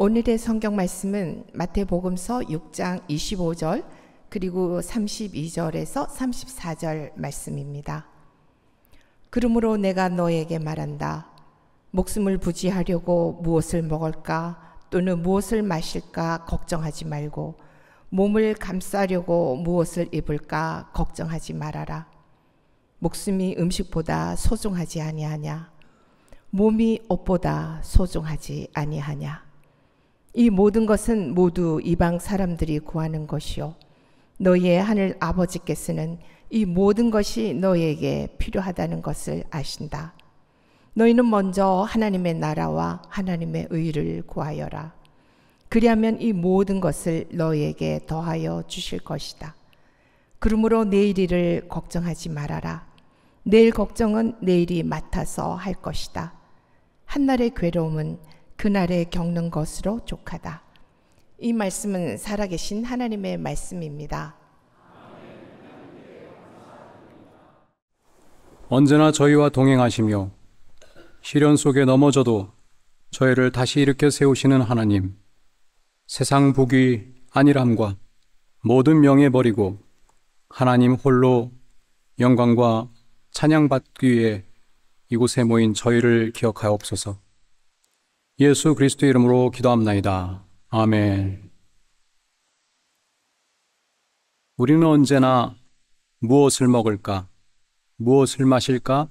오늘의 성경 말씀은 마태복음서 6장 25절 그리고 32절에서 34절 말씀입니다. 그러므로 내가 너에게 말한다. 목숨을 부지하려고 무엇을 먹을까 또는 무엇을 마실까 걱정하지 말고 몸을 감싸려고 무엇을 입을까 걱정하지 말아라. 목숨이 음식보다 소중하지 아니하냐? 몸이 옷보다 소중하지 아니하냐? 이 모든 것은 모두 이방 사람들이 구하는 것이요 너희의 하늘 아버지께서는 이 모든 것이 너희에게 필요하다는 것을 아신다. 너희는 먼저 하나님의 나라와 하나님의 의를 구하여라. 그리하면 이 모든 것을 너희에게 더하여 주실 것이다. 그러므로 내일 일을 걱정하지 말아라. 내일 걱정은 내일이 맡아서 할 것이다. 한날의 괴로움은 그날에 겪는 것으로 족하다. 이 말씀은 살아계신 하나님의 말씀입니다. 언제나 저희와 동행하시며 시련 속에 넘어져도 저희를 다시 일으켜 세우시는 하나님, 세상 복이 안일함과 모든 명예 버리고 하나님 홀로 영광과 찬양받기 위해 이곳에 모인 저희를 기억하옵소서. 예수 그리스도의 이름으로 기도합나이다. 아멘. 우리는 언제나 무엇을 먹을까, 무엇을 마실까,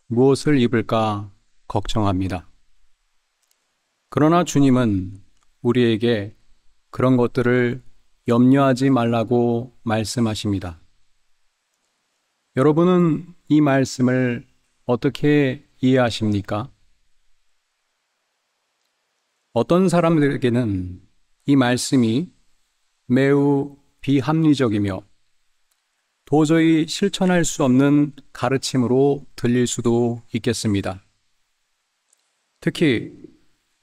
무엇을 입을까 걱정합니다. 그러나 주님은 우리에게 그런 것들을 염려하지 말라고 말씀하십니다. 여러분은 이 말씀을 어떻게 이해하십니까? 어떤 사람들에게는 이 말씀이 매우 비합리적이며 도저히 실천할 수 없는 가르침으로 들릴 수도 있겠습니다. 특히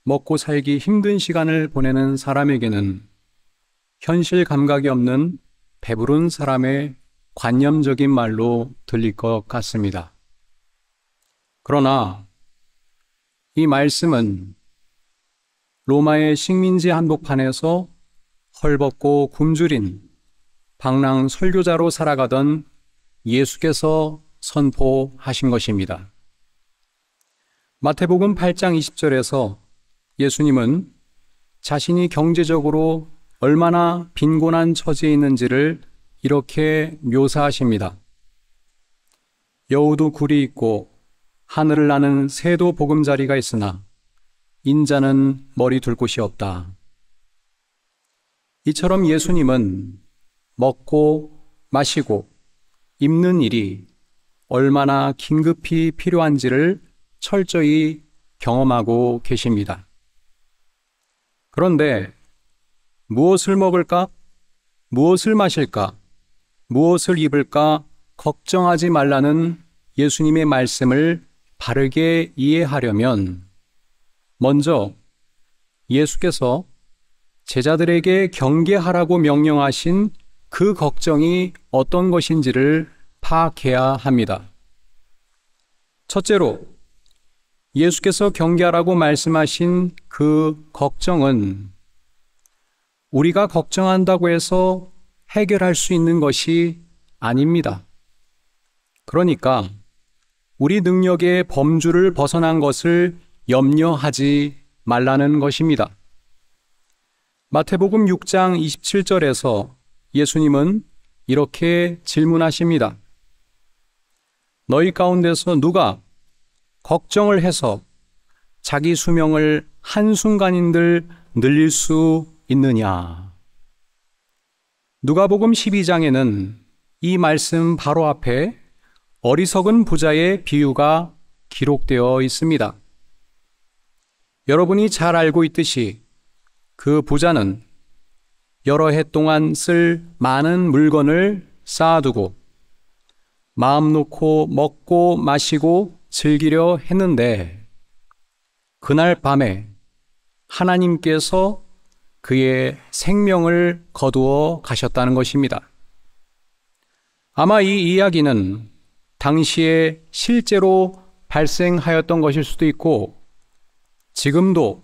먹고 살기 힘든 시간을 보내는 사람에게는 현실 감각이 없는 배부른 사람의 관념적인 말로 들릴 것 같습니다. 그러나 이 말씀은 로마의 식민지 한복판에서 헐벗고 굶주린 방랑 설교자로 살아가던 예수께서 선포하신 것입니다. 마태복음 8장 20절에서 예수님은 자신이 경제적으로 얼마나 빈곤한 처지에 있는지를 이렇게 묘사하십니다. 여우도 굴이 있고 하늘을 나는 새도 보금자리가 있으나 인자는 머리 둘 곳이 없다. 이처럼 예수님은 먹고 마시고 입는 일이 얼마나 긴급히 필요한지를 철저히 경험하고 계십니다. 그런데 무엇을 먹을까? 무엇을 마실까? 무엇을 입을까? 걱정하지 말라는 예수님의 말씀을 바르게 이해하려면 먼저 예수께서 제자들에게 경계하라고 명령하신 그 걱정이 어떤 것인지를 파악해야 합니다. 첫째로 예수께서 경계하라고 말씀하신 그 걱정은 우리가 걱정한다고 해서 해결할 수 있는 것이 아닙니다. 그러니까 우리 능력의 범주를 벗어난 것을 염려하지 말라는 것입니다. 마태복음 6장 27절에서 예수님은 이렇게 질문하십니다. 너희 가운데서 누가 걱정을 해서 자기 수명을 한순간인들 늘릴 수 있느냐? 누가복음 12장에는 이 말씀 바로 앞에 어리석은 부자의 비유가 기록되어 있습니다. 여러분이 잘 알고 있듯이 그 부자는 여러 해 동안 쓸 많은 물건을 쌓아두고 마음 놓고 먹고 마시고 즐기려 했는데 그날 밤에 하나님께서 그의 생명을 거두어 가셨다는 것입니다. 아마 이 이야기는 당시에 실제로 발생하였던 것일 수도 있고 지금도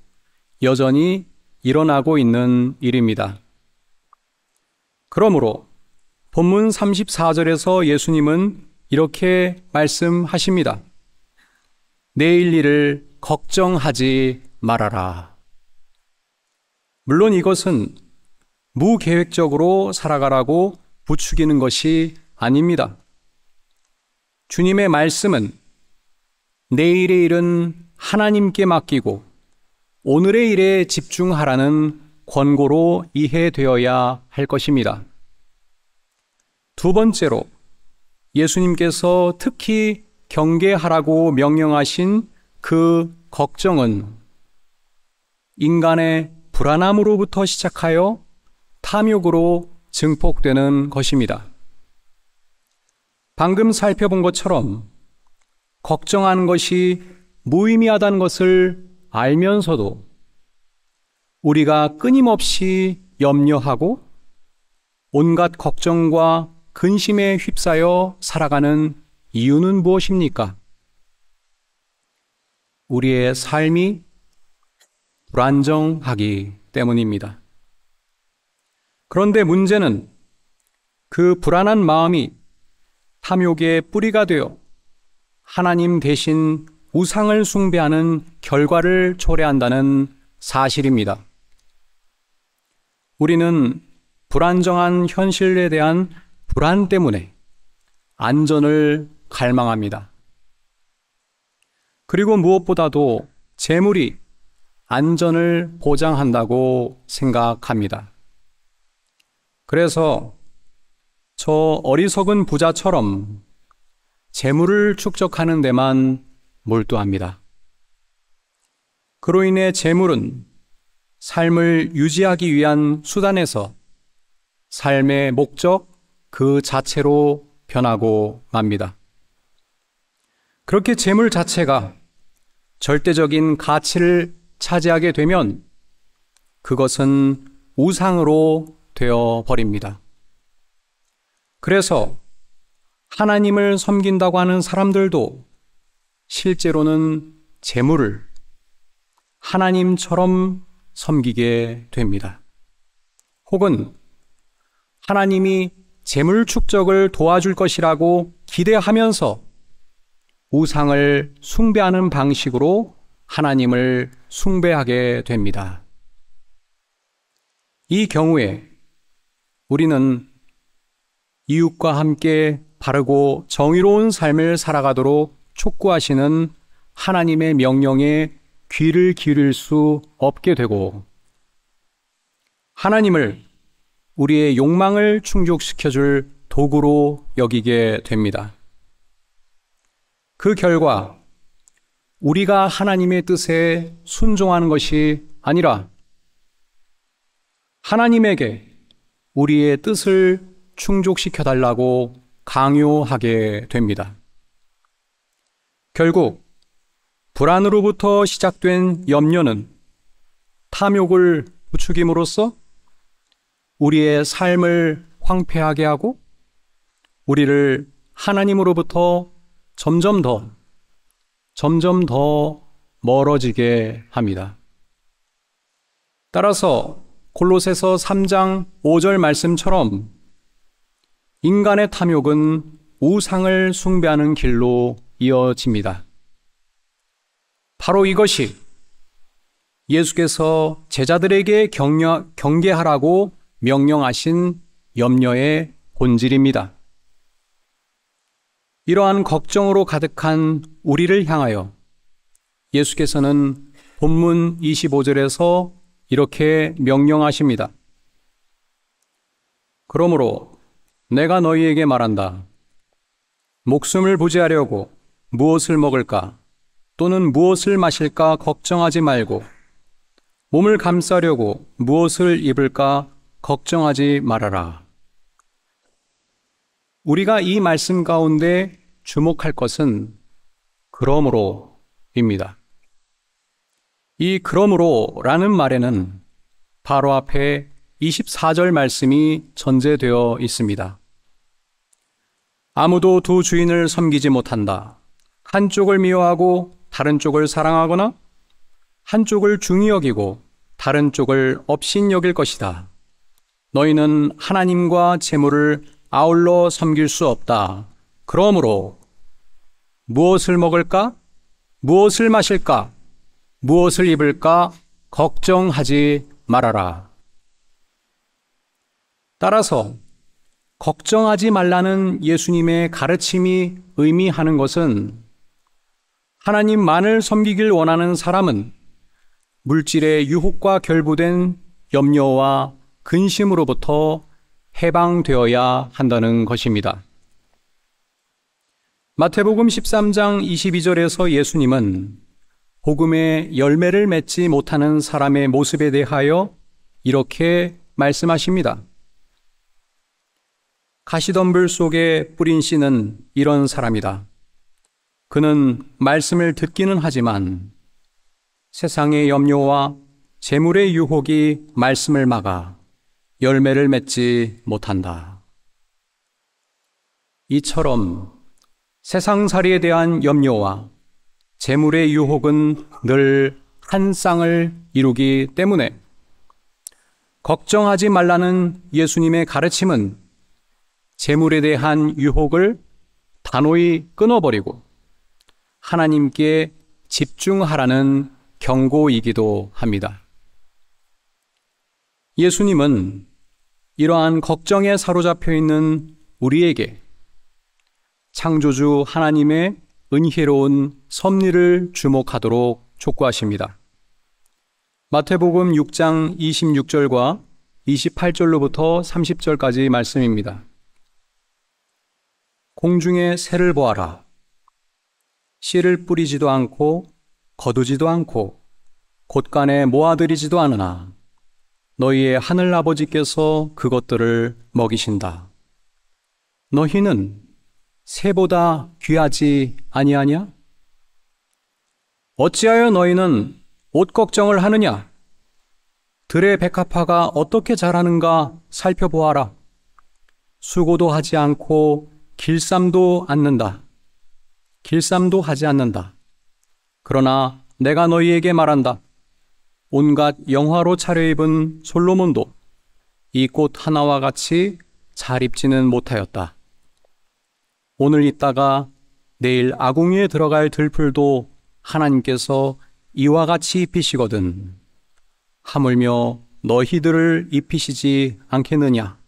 여전히 일어나고 있는 일입니다. 그러므로 본문 34절에서 예수님은 이렇게 말씀하십니다. 내일 일을 걱정하지 말아라. 물론 이것은 무계획적으로 살아가라고 부추기는 것이 아닙니다. 주님의 말씀은 내일의 일은 하나님께 맡기고 오늘의 일에 집중하라는 권고로 이해되어야 할 것입니다. 두 번째로 예수님께서 특히 경계하라고 명령하신 그 걱정은 인간의 불안함으로부터 시작하여 탐욕으로 증폭되는 것입니다. 방금 살펴본 것처럼 걱정하는 것이 무의미하다는 것을 알면서도 우리가 끊임없이 염려하고 온갖 걱정과 근심에 휩싸여 살아가는 이유는 무엇입니까? 우리의 삶이 불안정하기 때문입니다. 그런데 문제는 그 불안한 마음이 탐욕의 뿌리가 되어 하나님 대신 우상을 숭배하는 결과를 초래한다는 사실입니다. 우리는 불안정한 현실에 대한 불안 때문에 안전을 갈망합니다. 그리고 무엇보다도 재물이 안전을 보장한다고 생각합니다. 그래서 저 어리석은 부자처럼 재물을 축적하는 데만 몰두합니다. 그로 인해 재물은 삶을 유지하기 위한 수단에서 삶의 목적 그 자체로 변하고 맙니다. 그렇게 재물 자체가 절대적인 가치를 차지하게 되면 그것은 우상으로 되어 버립니다. 그래서 하나님을 섬긴다고 하는 사람들도 실제로는 재물을 하나님처럼 섬기게 됩니다. 혹은 하나님이 재물 축적을 도와줄 것이라고 기대하면서 우상을 숭배하는 방식으로 하나님을 숭배하게 됩니다. 이 경우에 우리는 이웃과 함께 바르고 정의로운 삶을 살아가도록 촉구하시는 하나님의 명령에 귀를 기울일 수 없게 되고 하나님을 우리의 욕망을 충족시켜줄 도구로 여기게 됩니다. 그 결과 우리가 하나님의 뜻에 순종하는 것이 아니라 하나님에게 우리의 뜻을 충족시켜 달라고 강요하게 됩니다. 결국 불안으로부터 시작된 염려는 탐욕을 부추김으로써 우리의 삶을 황폐하게 하고 우리를 하나님으로부터 점점 더 멀어지게 합니다. 따라서 골로새서 3장 5절 말씀처럼 인간의 탐욕은 우상을 숭배하는 길로 이어집니다. 바로 이것이 예수께서 제자들에게 경계하라고 명령하신 염려의 본질입니다. 이러한 걱정으로 가득한 우리를 향하여 예수께서는 본문 25절에서 이렇게 명령하십니다. 그러므로 내가 너희에게 말한다. 목숨을 부지하려고 무엇을 먹을까 또는 무엇을 마실까 걱정하지 말고 몸을 감싸려고 무엇을 입을까 걱정하지 말아라. 우리가 이 말씀 가운데 주목할 것은 그러므로입니다. 이 그러므로라는 말에는 바로 앞에 24절 말씀이 전제되어 있습니다. 아무도 두 주인을 섬기지 못한다. 한쪽을 미워하고 다른 쪽을 사랑하거나 한쪽을 중히 여기고 다른 쪽을 업신여길 것이다. 너희는 하나님과 재물을 아울러 섬길 수 없다. 그러므로 무엇을 먹을까? 무엇을 마실까? 무엇을 입을까? 걱정하지 말아라. 따라서 걱정하지 말라는 예수님의 가르침이 의미하는 것은 하나님만을 섬기길 원하는 사람은 물질의 유혹과 결부된 염려와 근심으로부터 해방되어야 한다는 것입니다. 마태복음 13장 22절에서 예수님은 복음의 열매를 맺지 못하는 사람의 모습에 대하여 이렇게 말씀하십니다. 가시덤불 속에 뿌린 씨는 이런 사람이다. 그는 말씀을 듣기는 하지만 세상의 염려와 재물의 유혹이 말씀을 막아 열매를 맺지 못한다. 이처럼 세상살이에 대한 염려와 재물의 유혹은 늘 한 쌍을 이루기 때문에 걱정하지 말라는 예수님의 가르침은 재물에 대한 유혹을 단호히 끊어버리고 하나님께 집중하라는 경고이기도 합니다. 예수님은 이러한 걱정에 사로잡혀 있는 우리에게 창조주 하나님의 은혜로운 섭리를 주목하도록 촉구하십니다. 마태복음 6장 26절과 28절로부터 30절까지 말씀입니다. 공중의 새를 보아라. 씨를 뿌리지도 않고 거두지도 않고 곳간에 모아들이지도 않으나 너희의 하늘 아버지께서 그것들을 먹이신다. 너희는 새보다 귀하지 아니하냐? 어찌하여 너희는 옷 걱정을 하느냐? 들의 백합화가 어떻게 자라는가 살펴보아라. 수고도 하지 않고 길쌈도 하지 않는다. 그러나 내가 너희에게 말한다. 온갖 영화로 차려입은 솔로몬도 이 꽃 하나와 같이 잘 입지는 못하였다. 오늘 있다가 내일 아궁이에 들어갈 들풀도 하나님께서 이와 같이 입히시거든. 하물며 너희들을 입히시지 않겠느냐?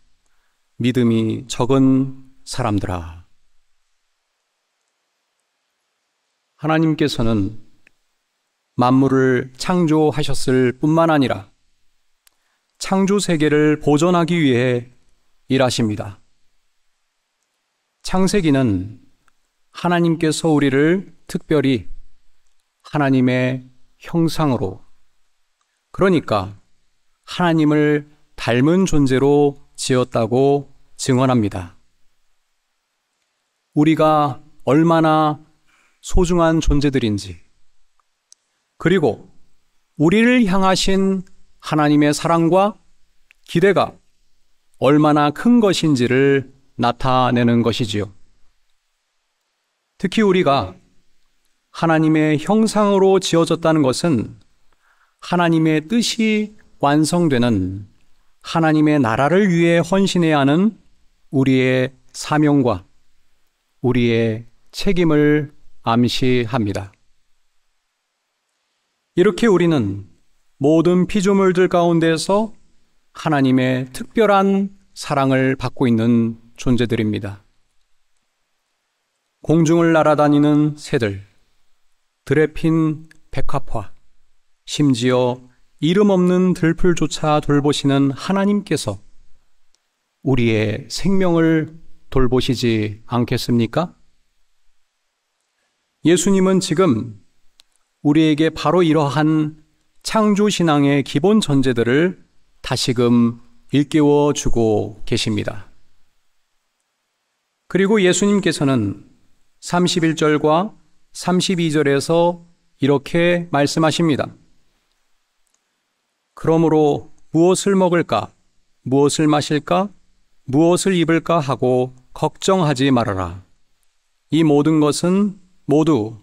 믿음이 적은 사람들아. 하나님께서는 만물을 창조하셨을 뿐만 아니라 창조 세계를 보존하기 위해 일하십니다. 창세기는 하나님께서 우리를 특별히 하나님의 형상으로, 그러니까 하나님을 닮은 존재로 지었다고 증언합니다. 우리가 얼마나 소중한 존재들인지, 그리고 우리를 향하신 하나님의 사랑과 기대가 얼마나 큰 것인지를 나타내는 것이지요. 특히 우리가 하나님의 형상으로 지어졌다는 것은 하나님의 뜻이 완성되는 하나님의 나라를 위해 헌신해야 하는 우리의 사명과 우리의 책임을 암시합니다. 이렇게 우리는 모든 피조물들 가운데서 하나님의 특별한 사랑을 받고 있는 존재들입니다. 공중을 날아다니는 새들, 들에 핀 백합화, 심지어 이름 없는 들풀조차 돌보시는 하나님께서 우리의 생명을 돌보시지 않겠습니까? 예수님은 지금 우리에게 바로 이러한 창조신앙의 기본 전제들을 다시금 일깨워 주고 계십니다. 그리고 예수님께서는 31절과 32절에서 이렇게 말씀하십니다. 그러므로 무엇을 먹을까, 무엇을 마실까, 무엇을 입을까 하고 걱정하지 말아라. 이 모든 것은 모두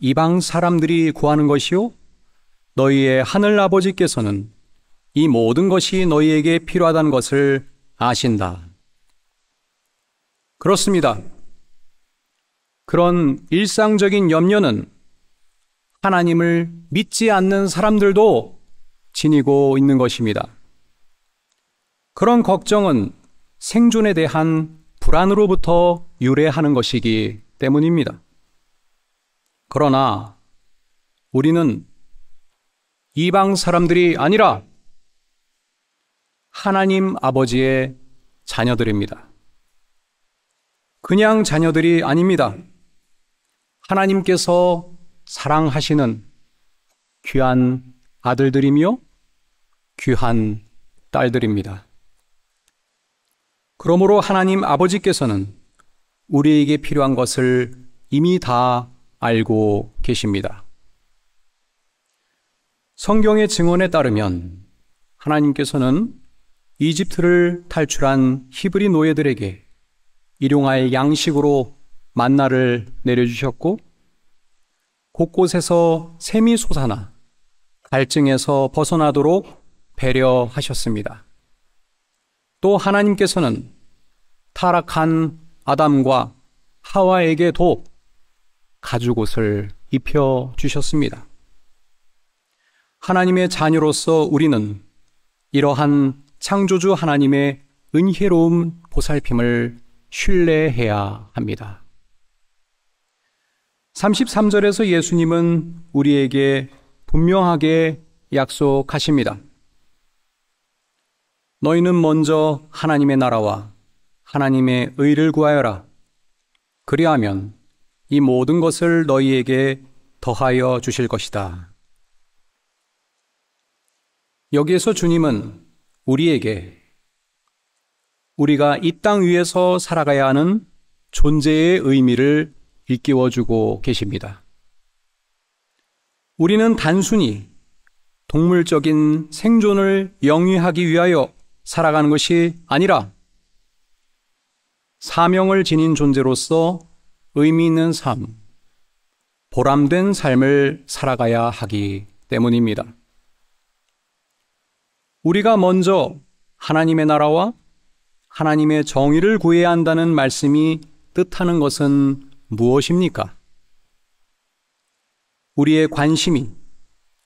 이방 사람들이 구하는 것이요 너희의 하늘 아버지께서는 이 모든 것이 너희에게 필요하다는 것을 아신다. 그렇습니다. 그런 일상적인 염려는 하나님을 믿지 않는 사람들도 지니고 있는 것입니다. 그런 걱정은 생존에 대한 불안으로부터 유래하는 것이기 때문입니다. 그러나 우리는 이방 사람들이 아니라 하나님 아버지의 자녀들입니다. 그냥 자녀들이 아닙니다. 하나님께서 사랑하시는 귀한 아들들이며 귀한 딸들입니다. 그러므로 하나님 아버지께서는 우리에게 필요한 것을 이미 다 알고 계십니다. 성경의 증언에 따르면 하나님께서는 이집트를 탈출한 히브리 노예들에게 일용할 양식으로 만나를 내려주셨고, 곳곳에서 샘이 솟아나 갈증에서 벗어나도록 배려하셨습니다. 또 하나님께서는 타락한 아담과 하와에게도 가죽옷을 입혀주셨습니다. 하나님의 자녀로서 우리는 이러한 창조주 하나님의 은혜로운 보살핌을 신뢰해야 합니다. 33절에서 예수님은 우리에게 분명하게 약속하십니다. 너희는 먼저 하나님의 나라와 하나님의 의를 구하여라. 그리하면 이 모든 것을 너희에게 더하여 주실 것이다. 여기에서 주님은 우리에게 우리가 이 땅 위에서 살아가야 하는 존재의 의미를 일깨워주고 계십니다. 우리는 단순히 동물적인 생존을 영위하기 위하여 살아가는 것이 아니라 사명을 지닌 존재로서 의미 있는 삶, 보람된 삶을 살아가야 하기 때문입니다. 우리가 먼저 하나님의 나라와 하나님의 정의를 구해야 한다는 말씀이 뜻하는 것은 무엇입니까? 우리의 관심이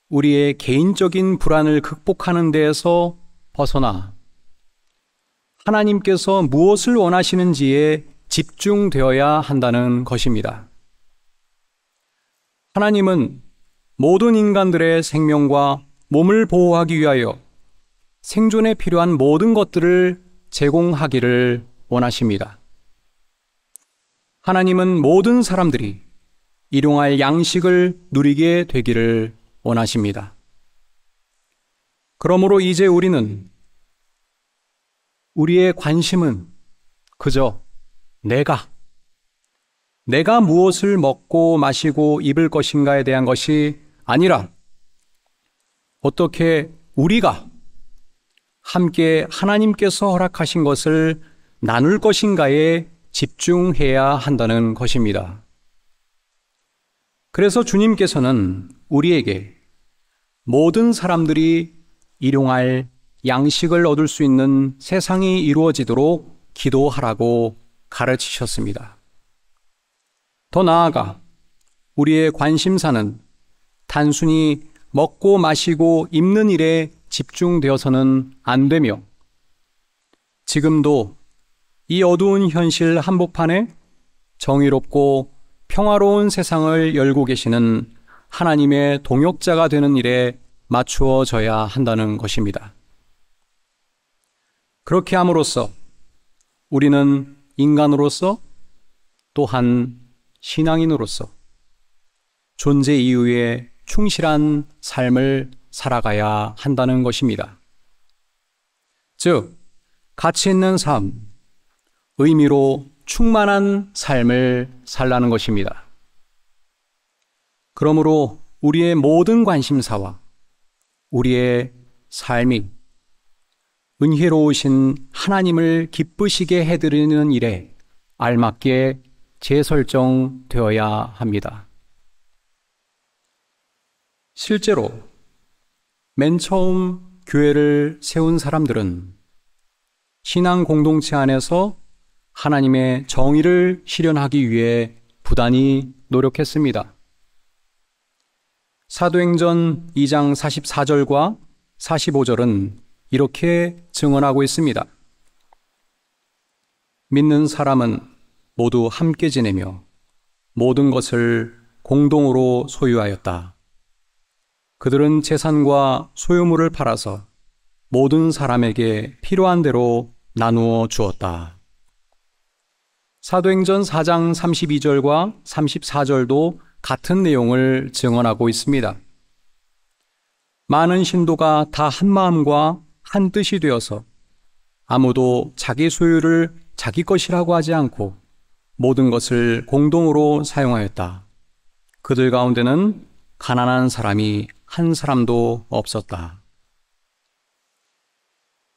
우리의 개인적인 불안을 극복하는 데에서 벗어나 하나님께서 무엇을 원하시는지에 집중되어야 한다는 것입니다. 하나님은 모든 인간들의 생명과 몸을 보호하기 위하여 생존에 필요한 모든 것들을 제공하기를 원하십니다. 하나님은 모든 사람들이 일용할 양식을 누리게 되기를 원하십니다. 그러므로 이제 우리는 우리의 관심은 그저 내가 무엇을 먹고 마시고 입을 것인가에 대한 것이 아니라 어떻게 우리가 함께 하나님께서 허락하신 것을 나눌 것인가에 집중해야 한다는 것입니다. 그래서 주님께서는 우리에게 모든 사람들이 일용할 양식을 얻을 수 있는 세상이 이루어지도록 기도하라고 가르치셨습니다. 더 나아가 우리의 관심사는 단순히 먹고 마시고 입는 일에 집중되어서는 안 되며 지금도 이 어두운 현실 한복판에 정의롭고 평화로운 세상을 열고 계시는 하나님의 동역자가 되는 일에 맞추어져야 한다는 것입니다. 그렇게 함으로써 우리는 인간으로서 또한 신앙인으로서 존재 이유에 충실한 삶을 살아가야 한다는 것입니다. 즉, 가치 있는 삶, 의미로 충만한 삶을 살라는 것입니다. 그러므로 우리의 모든 관심사와 우리의 삶이 은혜로우신 하나님을 기쁘시게 해드리는 일에 알맞게 재설정되어야 합니다. 실제로 맨 처음 교회를 세운 사람들은 신앙 공동체 안에서 하나님의 정의를 실현하기 위해 부단히 노력했습니다. 사도행전 2장 44절과 45절은 이렇게 증언하고 있습니다. 믿는 사람은 모두 함께 지내며 모든 것을 공동으로 소유하였다. 그들은 재산과 소유물을 팔아서 모든 사람에게 필요한 대로 나누어 주었다. 사도행전 4장 32절과 34절도 같은 내용을 증언하고 있습니다. 많은 신도가 다 한 마음과 한 뜻이 되어서 아무도 자기 소유를 자기 것이라고 하지 않고 모든 것을 공동으로 사용하였다. 그들 가운데는 가난한 사람이 한 사람도 없었다.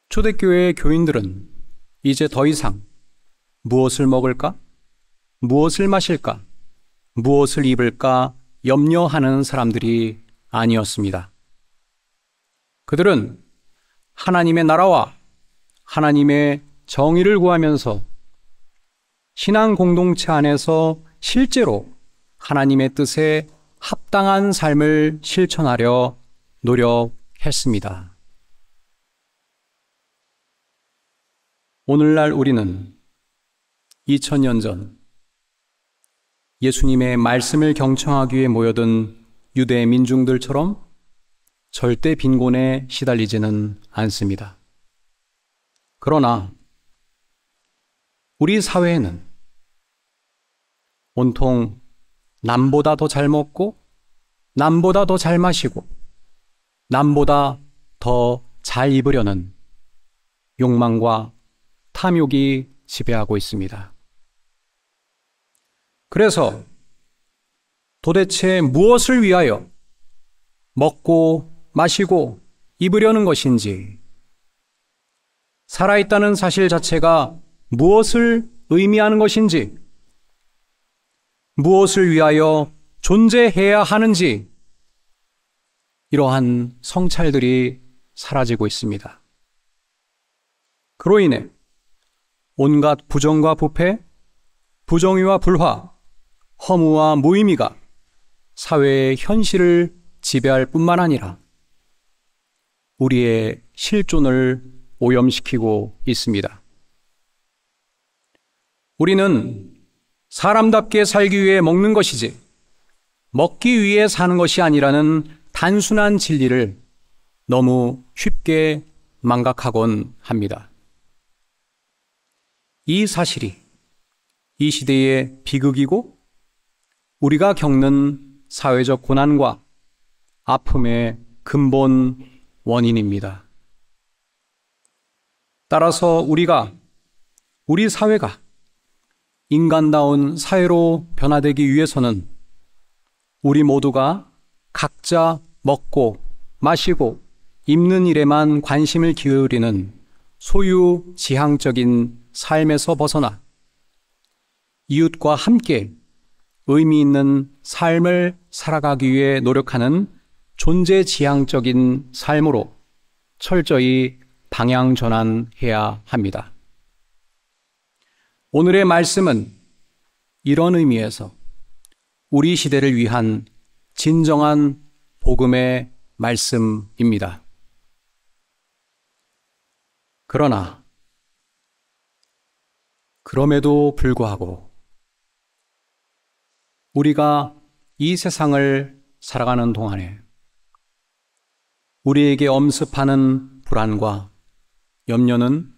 초대교회의 교인들은 이제 더 이상 무엇을 먹을까? 무엇을 마실까? 무엇을 입을까? 염려하는 사람들이 아니었습니다. 그들은 하나님의 나라와 하나님의 정의를 구하면서 신앙 공동체 안에서 실제로 하나님의 뜻에 합당한 삶을 실천하려 노력했습니다. 오늘날 우리는 2000년 전 예수님의 말씀을 경청하기 위해 모여든 유대 민중들처럼 절대 빈곤에 시달리지는 않습니다. 그러나 우리 사회에는 온통 남보다 더 잘 먹고 남보다 더 잘 마시고 남보다 더 잘 입으려는 욕망과 탐욕이 지배하고 있습니다. 그래서 도대체 무엇을 위하여 먹고 마시고 입으려는 것인지, 살아있다는 사실 자체가 무엇을 의미하는 것인지, 무엇을 위하여 존재해야 하는지, 이러한 성찰들이 사라지고 있습니다. 그로 인해 온갖 부정과 부패, 부정의와 불화, 허무와 무의미가 사회의 현실을 지배할 뿐만 아니라 우리의 실존을 오염시키고 있습니다. 우리는 사람답게 살기 위해 먹는 것이지 먹기 위해 사는 것이 아니라는 단순한 진리를 너무 쉽게 망각하곤 합니다. 이 사실이 이 시대의 비극이고 우리가 겪는 사회적 고난과 아픔의 근본 원인입니다. 따라서 우리 사회가 인간다운 사회로 변화되기 위해서는 우리 모두가 각자 먹고 마시고 입는 일에만 관심을 기울이는 소유지향적인 삶에서 벗어나 이웃과 함께 의미 있는 삶을 살아가기 위해 노력하는 존재지향적인 삶으로 철저히 방향 전환해야 합니다. 오늘의 말씀은 이런 의미에서 우리 시대를 위한 진정한 복음의 말씀입니다. 그럼에도 불구하고 우리가 이 세상을 살아가는 동안에 우리에게 엄습하는 불안과 염려는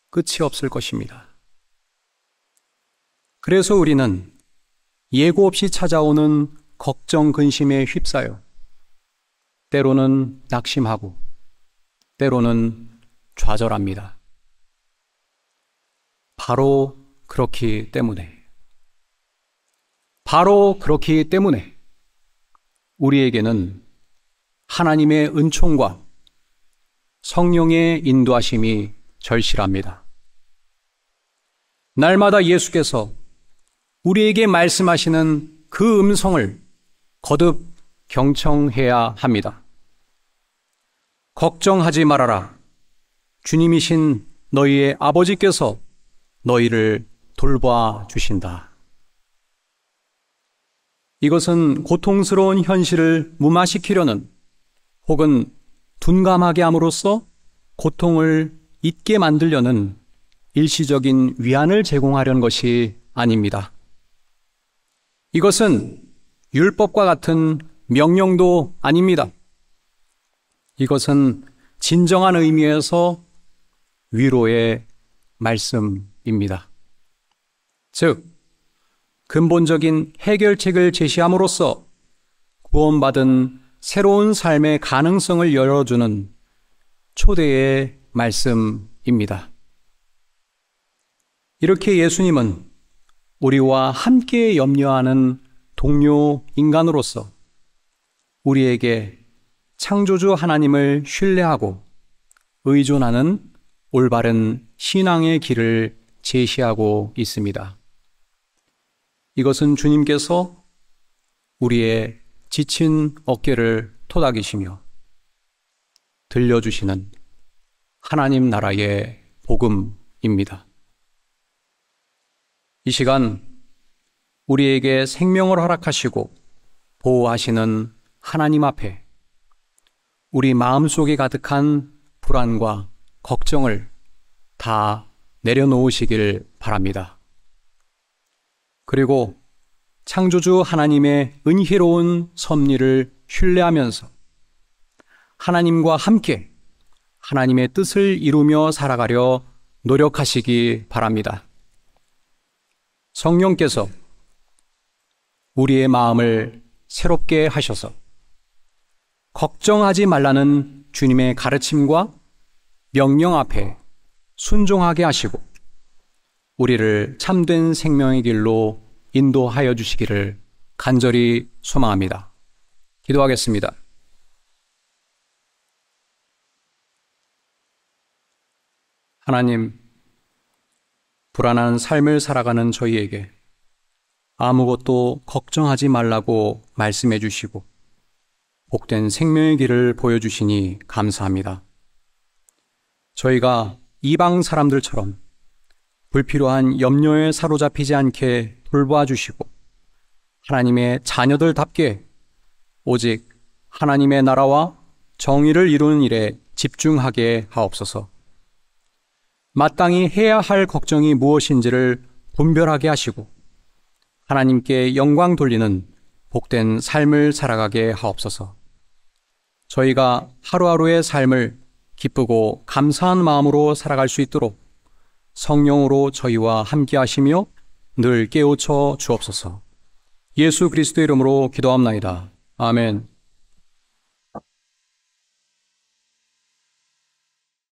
끝이 없을 것입니다. 그래서 우리는 예고 없이 찾아오는 걱정, 근심에 휩싸여 때로는 낙심하고 때로는 좌절합니다. 바로 그렇기 때문에 우리에게는 하나님의 은총과 성령의 인도하심이 절실합니다. 날마다 예수께서 우리에게 말씀하시는 그 음성을 거듭 경청해야 합니다. 걱정하지 말아라. 주님이신 너희의 아버지께서 너희를 돌봐 주신다. 이것은 고통스러운 현실을 무마시키려는 혹은 둔감하게 함으로써 고통을 잊게 만들려는 일시적인 위안을 제공하려는 것이 아닙니다. 이것은 율법과 같은 명령도 아닙니다. 이것은 진정한 의미에서 위로의 말씀입니다. 즉, 근본적인 해결책을 제시함으로써 구원받은 새로운 삶의 가능성을 열어주는 초대의 말씀입니다. 이렇게 예수님은 우리와 함께 염려하는 동료 인간으로서 우리에게 창조주 하나님을 신뢰하고 의존하는 올바른 신앙의 길을 제시하고 있습니다. 이것은 주님께서 우리의 지친 어깨를 토닥이시며 들려주시는 하나님 나라의 복음입니다. 이 시간 우리에게 생명을 허락하시고 보호하시는 하나님 앞에 우리 마음속에 가득한 불안과 걱정을 다 내려놓으시길 바랍니다. 그리고 창조주 하나님의 은혜로운 섭리를 신뢰하면서 하나님과 함께 하나님의 뜻을 이루며 살아가려 노력하시기 바랍니다. 성령께서 우리의 마음을 새롭게 하셔서 걱정하지 말라는 주님의 가르침과 명령 앞에 순종하게 하시고 우리를 참된 생명의 길로 인도하여 주시기를 간절히 소망합니다. 기도하겠습니다. 하나님, 불안한 삶을 살아가는 저희에게 아무것도 걱정하지 말라고 말씀해 주시고 복된 생명의 길을 보여주시니 감사합니다. 저희가 이방 사람들처럼 불필요한 염려에 사로잡히지 않게 돌봐 주시고 하나님의 자녀들답게 오직 하나님의 나라와 정의를 이루는 일에 집중하게 하옵소서. 마땅히 해야 할 걱정이 무엇인지를 분별하게 하시고 하나님께 영광 돌리는 복된 삶을 살아가게 하옵소서. 저희가 하루하루의 삶을 기쁘고 감사한 마음으로 살아갈 수 있도록 성령으로 저희와 함께 하시며 늘 깨우쳐 주옵소서. 예수 그리스도의 이름으로 기도합나이다. 아멘.